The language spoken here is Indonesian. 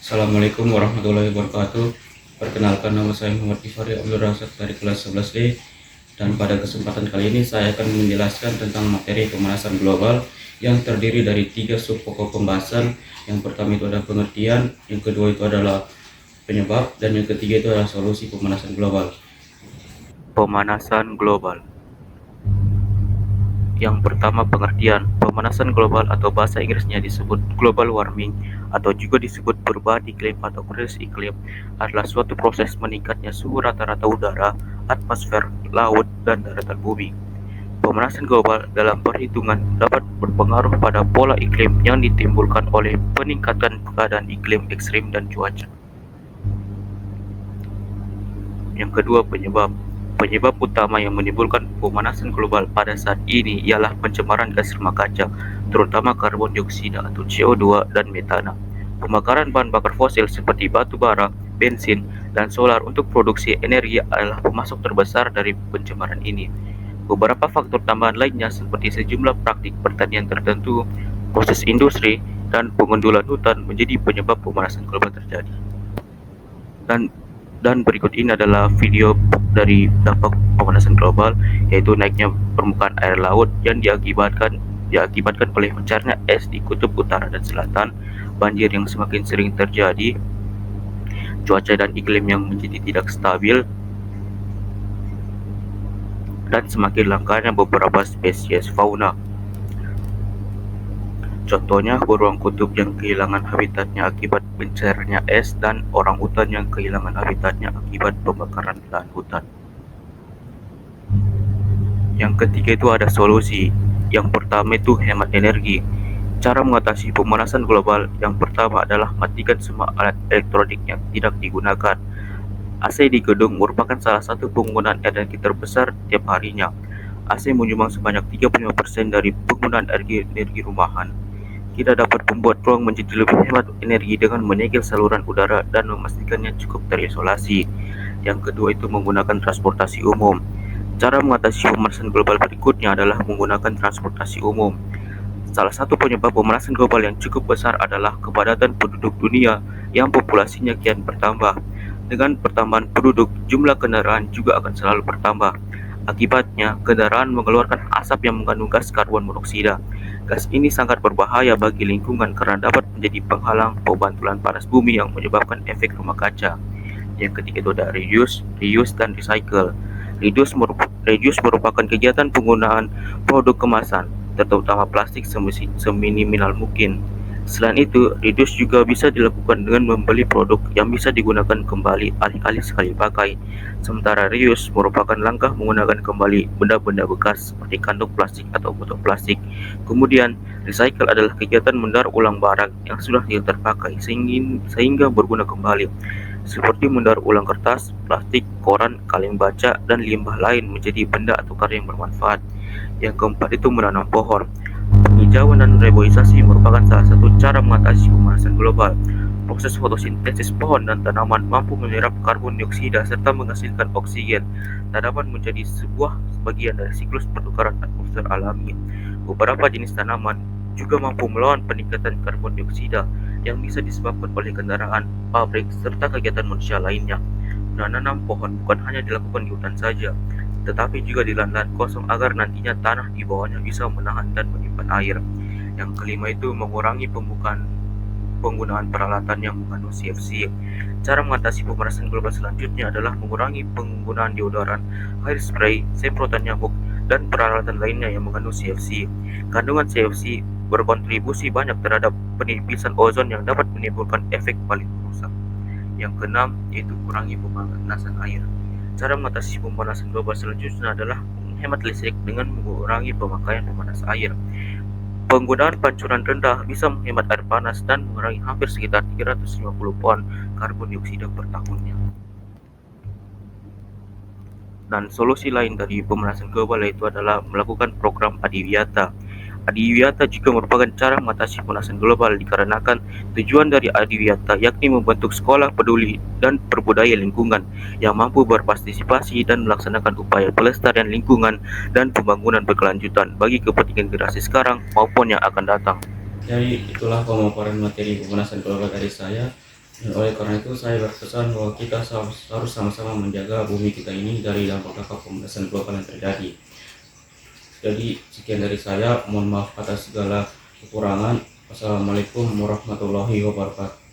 Assalamualaikum warahmatullahi wabarakatuh. Perkenalkan, nama saya Muhammad Gifari Abdul Razak dari kelas 11D, dan pada kesempatan kali ini saya akan menjelaskan tentang materi pemanasan global yang terdiri dari 3 sub pokok pembahasan. Yang pertama itu adalah pengertian, yang kedua itu adalah penyebab, dan yang ketiga itu adalah solusi pemanasan global. Pemanasan global. Yang pertama, pengertian. Pemanasan global atau bahasa Inggrisnya disebut global warming atau juga disebut perubahan iklim atau krisis iklim adalah suatu proses meningkatnya suhu rata-rata udara, atmosfer, laut, dan daratan bumi. Pemanasan global dalam perhitungan dapat berpengaruh pada pola iklim yang ditimbulkan oleh peningkatan keadaan iklim ekstrim dan cuaca. Yang kedua, penyebab. Penyebab utama yang menimbulkan pemanasan global pada saat ini ialah pencemaran gas rumah kaca, terutama karbon dioksida atau CO2 dan metana. Pembakaran bahan bakar fosil seperti batu bara, bensin, dan solar untuk produksi energi adalah pemasok terbesar dari pencemaran ini. Beberapa faktor tambahan lainnya seperti sejumlah praktik pertanian tertentu, proses industri, dan pengundulan hutan menjadi penyebab pemanasan global terjadi. Dan berikut ini adalah video dari dampak pemanasan global, yaitu naiknya permukaan air laut yang diakibatkan oleh mencarnya es di kutub utara dan selatan, banjir yang semakin sering terjadi, cuaca dan iklim yang menjadi tidak stabil, dan semakin langkanya beberapa spesies fauna. Contohnya, beruang kutub yang kehilangan habitatnya akibat bencernya es dan orangutan yang kehilangan habitatnya akibat pembakaran lahan hutan. Yang ketiga itu ada solusi. Yang pertama itu hemat energi. Cara mengatasi pemanasan global yang pertama adalah matikan semua alat elektronik yang tidak digunakan. AC di gedung merupakan salah satu penggunaan energi terbesar tiap harinya. AC menyumbang sebanyak 35% dari penggunaan energi rumahan. Kita dapat membuat ruang menjadi lebih hemat energi dengan menyegel saluran udara dan memastikannya cukup terisolasi. Yang kedua itu menggunakan transportasi umum. Cara mengatasi pemanasan global berikutnya adalah menggunakan transportasi umum. Salah satu penyebab pemanasan global yang cukup besar adalah kepadatan penduduk dunia yang populasinya kian bertambah. Dengan pertambahan penduduk, jumlah kendaraan juga akan selalu bertambah. Akibatnya, kendaraan mengeluarkan asap yang mengandung gas karbon monoksida. Gas ini sangat berbahaya bagi lingkungan karena dapat menjadi penghalang pembantulan panas bumi yang menyebabkan efek rumah kaca. Yang ketiga itu ada reuse, dan recycle. Reduce merupakan kegiatan penggunaan produk kemasan, terutama plastik seminimal mungkin. Selain itu, reduce juga bisa dilakukan dengan membeli produk yang bisa digunakan kembali alih-alih sekali pakai. Sementara reuse merupakan langkah menggunakan kembali benda-benda bekas seperti kantong plastik atau botol plastik. Kemudian, recycle adalah kegiatan mendaur ulang barang yang sudah tidak terpakai sehingga berguna kembali, seperti mendaur ulang kertas, plastik, koran, kaleng baca, dan limbah lain menjadi benda atau karya yang bermanfaat. Yang keempat itu menanam pohon. Penghijauan dan reboisasi merupakan salah satu cara mengatasi pemanasan global. Proses fotosintesis pohon dan tanaman mampu menyerap karbon dioksida serta menghasilkan oksigen. Tanaman menjadi sebuah bagian dari siklus pertukaran atmosfer alami. Beberapa jenis tanaman juga mampu melawan peningkatan karbon dioksida yang bisa disebabkan oleh kendaraan, pabrik, serta kegiatan manusia lainnya. Menanam pohon bukan hanya dilakukan di hutan saja, tetapi juga di lahan-lahan kosong agar nantinya tanah di bawahnya bisa menahan dan menyimpan air. Yang kelima itu mengurangi penggunaan peralatan yang mengandung CFC. Cara mengatasi pemanasan global selanjutnya adalah mengurangi penggunaan deodoran, hairspray, semprotan nyamuk, dan peralatan lainnya yang mengandung CFC. Kandungan CFC berkontribusi banyak terhadap penipisan ozon yang dapat menimbulkan efek paling merusak. Yang keenam yaitu kurangi pemanasan air. Cara mengatasi pemanasan global selanjutnya adalah menghemat listrik dengan mengurangi pemakaian pemanas air. Penggunaan pancuran rendah bisa menghemat air panas dan mengurangi hampir sekitar 350 pon karbon dioksida per tahunnya. Dan solusi lain dari pemanasan global yaitu adalah melakukan program adiwiyata. Adiwiyata juga merupakan cara mengatasi pemanasan global dikarenakan tujuan dari adiwiyata yakni membentuk sekolah peduli dan berbudaya lingkungan yang mampu berpartisipasi dan melaksanakan upaya pelestarian lingkungan dan pembangunan berkelanjutan bagi kepentingan generasi sekarang maupun yang akan datang. Jadi itulah pemaparan materi pemanasan global dari saya. Dan oleh karena itu saya berpesan bahwa kita harus sama-sama menjaga bumi kita ini dari dampak-dampak pemanasan global yang terjadi. Jadi sekian dari saya, mohon maaf atas segala kekurangan. Wassalamualaikum warahmatullahi wabarakatuh.